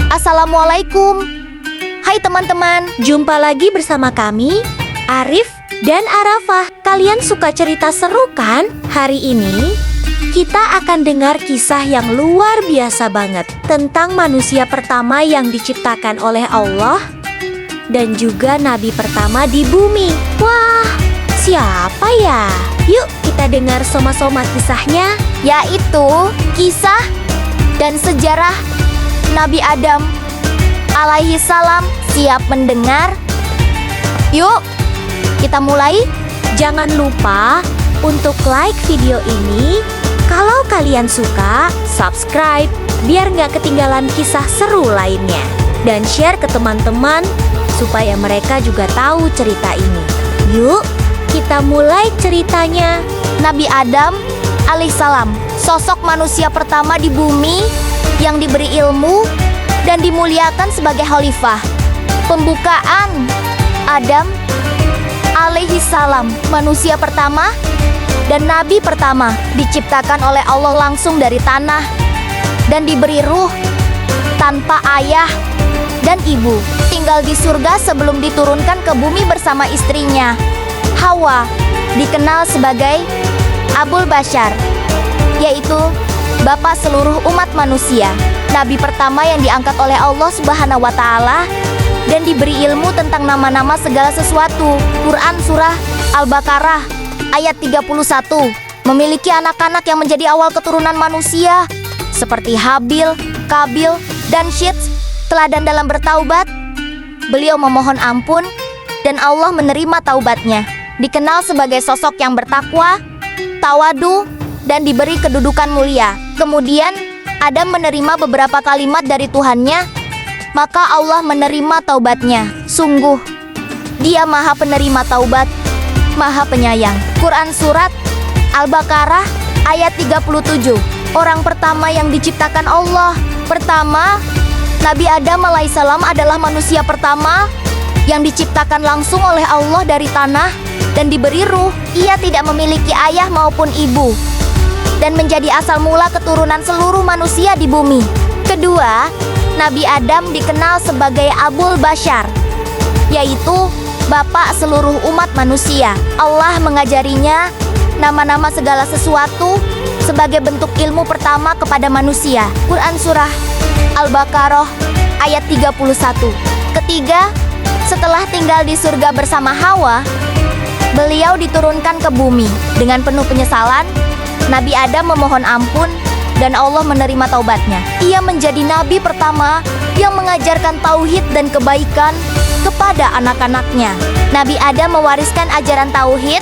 Assalamualaikum. Hai teman-teman, Jumpa lagi bersama kami, Arif dan Arafah. Kalian suka cerita seru kan? Hari ini kita akan dengar kisah yang luar biasa banget tentang manusia pertama yang diciptakan oleh Allah dan juga nabi pertama di bumi. Wah, siapa ya? Yuk kita dengar sama-sama kisahnya. yaitu kisah dan sejarah Nabi Adam alaihi salam. Siap mendengar? Yuk, kita mulai. Jangan lupa untuk like video ini. Kalau kalian suka, subscribe biar nggak ketinggalan kisah seru lainnya. Dan share ke teman-teman supaya mereka juga tahu cerita ini. Yuk, kita mulai ceritanya. Nabi Adam alaihissalam, sosok manusia pertama di bumi yang diberi ilmu dan dimuliakan sebagai khalifah. Pembukaan Adam alaihissalam, manusia pertama dan nabi pertama, diciptakan oleh Allah langsung dari tanah dan diberi ruh tanpa ayah dan ibu. Tinggal di surga sebelum diturunkan ke bumi bersama istrinya Hawa, dikenal sebagai Abul Bashar, yaitu bapak seluruh umat manusia. Nabi pertama yang diangkat oleh Allah Subhanahu wa Ta'ala dan diberi ilmu tentang nama-nama segala sesuatu. Quran Surah Al-Baqarah ayat 31, memiliki anak-anak yang menjadi awal keturunan manusia seperti Habil, Kabil, dan Syits. Teladan dalam bertaubat, beliau memohon ampun dan Allah menerima taubatnya. Dikenal sebagai sosok yang bertakwa, tawadu, dan diberi kedudukan mulia. Kemudian Adam menerima beberapa kalimat dari Tuhannya, maka Allah menerima taubatnya. Sungguh, Dia Maha Penerima Taubat, Maha Penyayang. Quran Surat Al-Baqarah ayat 37. Orang pertama yang diciptakan Allah. Pertama, Nabi Adam alaihissalam adalah manusia pertama yang diciptakan langsung oleh Allah dari tanah dan diberi ruh. Ia tidak memiliki ayah maupun ibu dan menjadi asal mula keturunan seluruh manusia di bumi. Kedua, Nabi Adam dikenal sebagai Abul Bashar, yaitu bapak seluruh umat manusia. Allah mengajarinya nama-nama segala sesuatu sebagai bentuk ilmu pertama kepada manusia. Quran Surah Al-Baqarah ayat 31. Ketiga, setelah tinggal di surga bersama Hawa, beliau diturunkan ke bumi. Dengan penuh penyesalan, Nabi Adam memohon ampun dan Allah menerima taubatnya. Ia menjadi nabi pertama yang mengajarkan tauhid dan kebaikan kepada anak-anaknya. Nabi Adam mewariskan ajaran tauhid,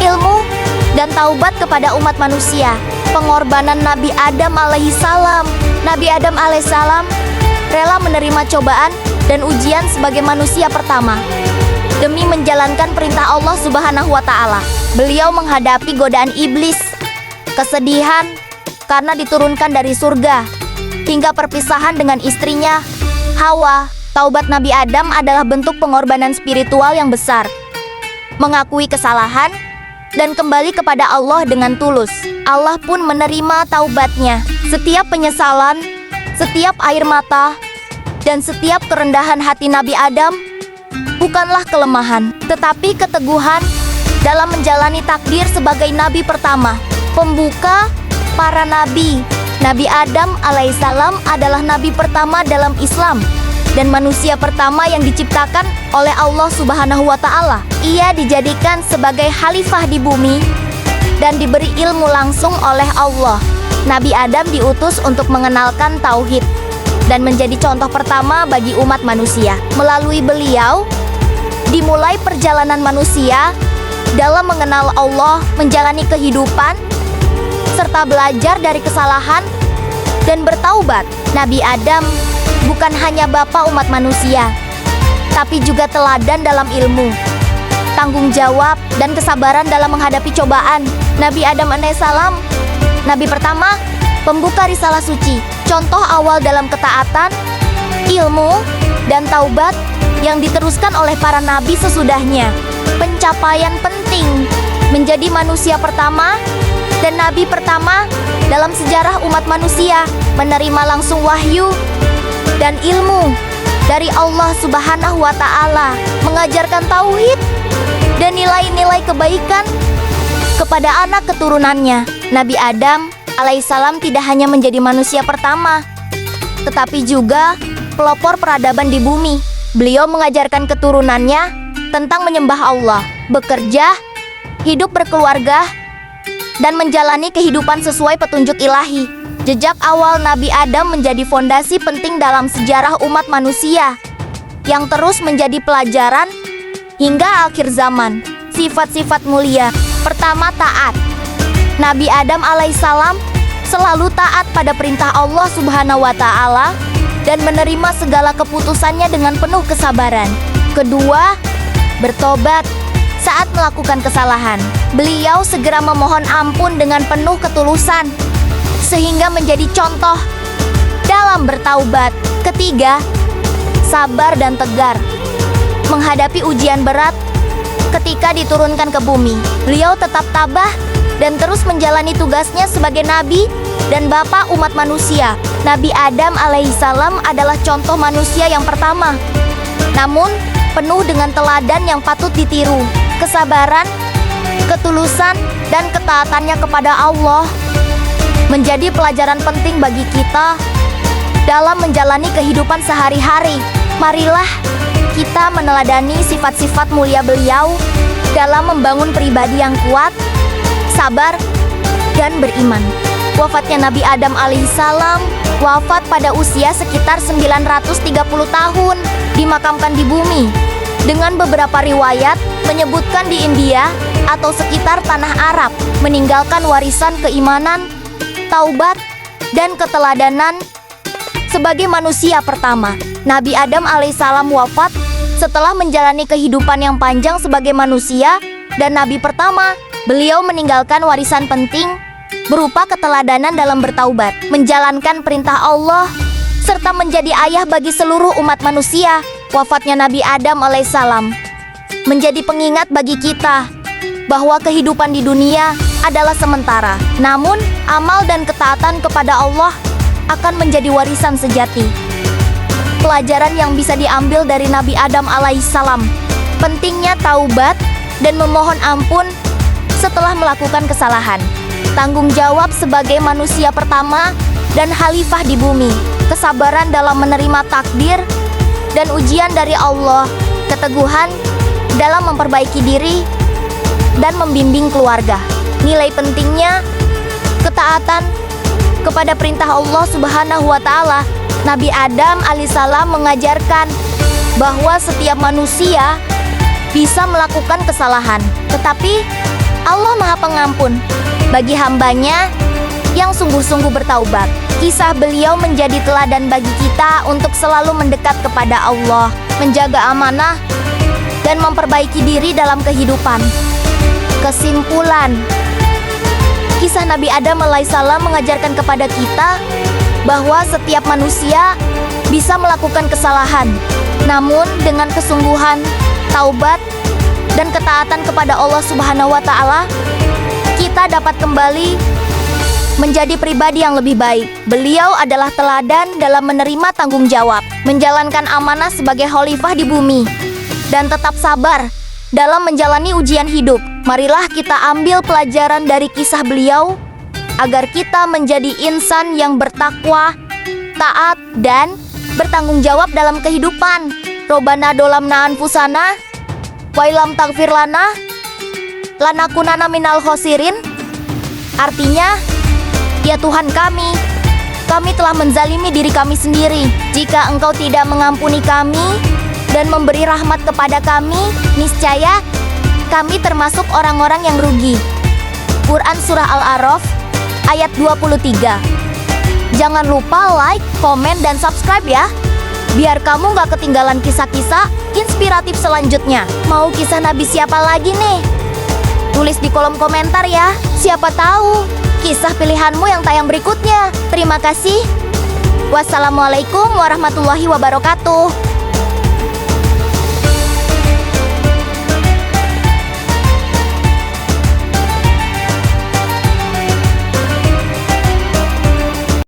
ilmu, dan taubat kepada umat manusia. Pengorbanan Nabi Adam alaihissalam. Nabi Adam alaihissalam rela menerima cobaan dan ujian sebagai manusia pertama demi menjalankan perintah Allah Subhanahu wa Ta'ala. Beliau menghadapi godaan iblis, kesedihan karena diturunkan dari surga, hingga perpisahan dengan istrinya Hawa. Taubat Nabi Adam adalah bentuk pengorbanan spiritual yang besar, mengakui kesalahan dan kembali kepada Allah dengan tulus. Allah pun menerima taubatnya. Setiap penyesalan, setiap air mata, dan setiap kerendahan hati Nabi Adam bukanlah kelemahan, tetapi keteguhan dalam menjalani takdir sebagai nabi pertama, pembuka para nabi. Nabi Adam alaihissalam adalah nabi pertama dalam Islam dan manusia pertama yang diciptakan oleh Allah Subhanahu wa Ta'ala. Ia dijadikan sebagai khalifah di bumi dan diberi ilmu langsung oleh Allah. Nabi Adam diutus untuk mengenalkan tauhid dan menjadi contoh pertama bagi umat manusia. Melalui beliau dimulai perjalanan manusia dalam mengenal Allah, menjalani kehidupan, serta belajar dari kesalahan dan bertaubat. Nabi Adam bukan hanya bapak umat manusia, tapi juga teladan dalam ilmu, tanggung jawab, dan kesabaran dalam menghadapi cobaan. Nabi Adam alaihissalam, nabi pertama, pembuka risalah suci, contoh awal dalam ketaatan, ilmu, dan taubat yang diteruskan oleh para nabi sesudahnya. Pencapaian penting menjadi manusia pertama dan nabi pertama dalam sejarah umat manusia, menerima langsung wahyu dan ilmu dari Allah Subhanahu wa Ta'ala, mengajarkan tauhid dan nilai-nilai kebaikan kepada anak keturunannya. Nabi Adam alaihissalam tidak hanya menjadi manusia pertama, tetapi juga pelopor peradaban di bumi. Beliau mengajarkan keturunannya tentang menyembah Allah, bekerja, hidup berkeluarga, dan menjalani kehidupan sesuai petunjuk ilahi. Jejak awal Nabi Adam menjadi fondasi penting dalam sejarah umat manusia yang terus menjadi pelajaran hingga akhir zaman. Sifat-sifat mulia. Pertama, taat. Nabi Adam alaihissalam selalu taat pada perintah Allah Subhanahu wa Ta'ala dan menerima segala keputusannya dengan penuh kesabaran. Kedua, bertobat saat melakukan kesalahan. Beliau segera memohon ampun dengan penuh ketulusan, sehingga menjadi contoh dalam bertaubat. Ketiga, sabar dan tegar. Menghadapi ujian berat ketika diturunkan ke bumi, beliau tetap tabah dan terus menjalani tugasnya sebagai nabi dan bapak umat manusia. Nabi Adam alaihissalam adalah contoh manusia yang pertama, namun penuh dengan teladan yang patut ditiru. Kesabaran, ketulusan, dan ketaatannya kepada Allah menjadi pelajaran penting bagi kita dalam menjalani kehidupan sehari-hari. Marilah kita meneladani sifat-sifat mulia beliau dalam membangun pribadi yang kuat, sabar, dan beriman. Wafatnya Nabi Adam alaihissalam wafat pada usia sekitar 930 tahun, dimakamkan di bumi. Dengan beberapa riwayat menyebutkan di India atau sekitar tanah Arab, meninggalkan warisan keimanan, taubat, dan keteladanan sebagai manusia pertama. Nabi Adam alaihissalam wafat setelah menjalani kehidupan yang panjang sebagai manusia dan nabi pertama. Beliau meninggalkan warisan penting berupa keteladanan dalam bertaubat, menjalankan perintah Allah, serta menjadi ayah bagi seluruh umat manusia. Wafatnya Nabi Adam alaihissalam menjadi pengingat bagi kita bahwa kehidupan di dunia adalah sementara, namun amal dan ketaatan kepada Allah akan menjadi warisan sejati. Pelajaran yang bisa diambil dari Nabi Adam alaihissalam: pentingnya taubat dan memohon ampun setelah melakukan kesalahan, tanggung jawab sebagai manusia pertama dan khalifah di bumi, kesabaran dalam menerima takdir dan ujian dari Allah, keteguhan dalam memperbaiki diri dan membimbing keluarga. Nilai pentingnya ketaatan kepada perintah Allah Subhanahu wa Ta'ala. Nabi Adam alaihissalam mengajarkan bahwa setiap manusia bisa melakukan kesalahan, tetapi Allah Maha Pengampun bagi hambanya yang sungguh-sungguh bertaubat. Kisah beliau menjadi teladan bagi kita untuk selalu mendekat kepada Allah, menjaga amanah, dan memperbaiki diri dalam kehidupan. Kesimpulan, kisah Nabi Adam alaihissalam mengajarkan kepada kita bahwa setiap manusia bisa melakukan kesalahan, namun dengan kesungguhan, taubat, dan ketaatan kepada Allah Subhanahu wa Ta'ala, kita dapat kembali menjadi pribadi yang lebih baik. Beliau adalah teladan dalam menerima tanggung jawab, menjalankan amanah sebagai khalifah di bumi, dan tetap sabar dalam menjalani ujian hidup. Marilah kita ambil pelajaran dari kisah beliau agar kita menjadi insan yang bertakwa, taat, dan bertanggung jawab dalam kehidupan. Robbana dolamna anfusana wa ilam taghfir lana lanakunanna minal khosirin. Artinya, ya Tuhan kami telah menzalimi diri kami sendiri. Jika Engkau tidak mengampuni kami dan memberi rahmat kepada kami, niscaya kami termasuk orang-orang yang rugi. Quran Surah Al-A'raf ayat 23. Jangan lupa like, komen, dan subscribe ya, biar kamu gak ketinggalan kisah-kisah inspiratif selanjutnya. Mau kisah Nabi siapa lagi nih? Tulis di kolom komentar ya. Siapa tahu kisah pilihanmu yang tayang berikutnya. Terima kasih. Wassalamualaikum warahmatullahi wabarakatuh.